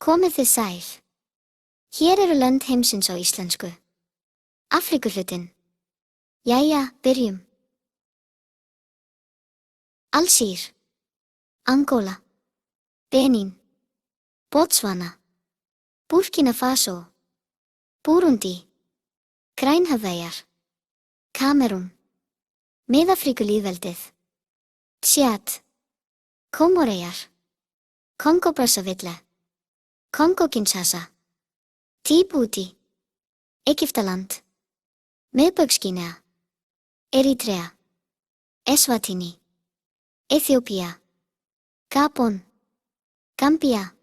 Komið þið sæl. Hér eru lönd heimsins á íslensku. Afríkuhlutinn. Jæja, byrjum. Alsír, Angóla, Benín, Botswana, Burkina Faso, Búrúndí, Grænhöfðaeyjar, Kamerún, Mið-Afríkulýðveldið, Tchad, Kómoreyjar, Kongó-Brazzaville, Kongó-Kinshasa, Djíbútí, Egyptaland, Miðbaugs-Gínea, Eritrea, Eswatini, Eþjópía, Gabon, Gambía,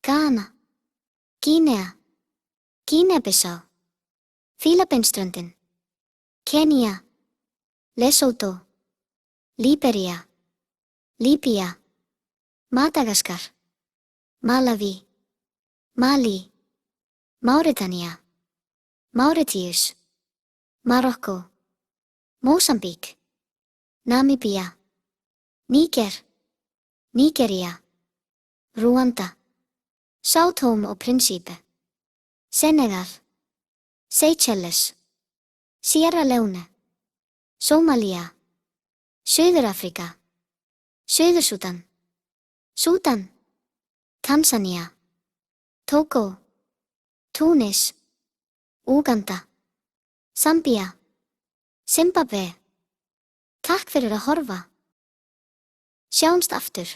Ghana, Gínea, Gínea-Bissá, Fílabeinsströndin, Kenía, Lesotho, Líbería, Líbía, Madagaskar, Malaví, Malí, Máritanía, Máritíus, Marokkó, Mósambík, Namibía, Níger, Nígería, Rúanda, São Tomé og Príncipe, Senegal, Seychelles, Sierra Leone, Sómalía, Suður-Afríka, Suður-Súdan, Súdan, Tansanía, Tógó, Túnis, Úganda, Zambía, Zimbabwe. Takk fyrir að horfa. Sjáumst aftur.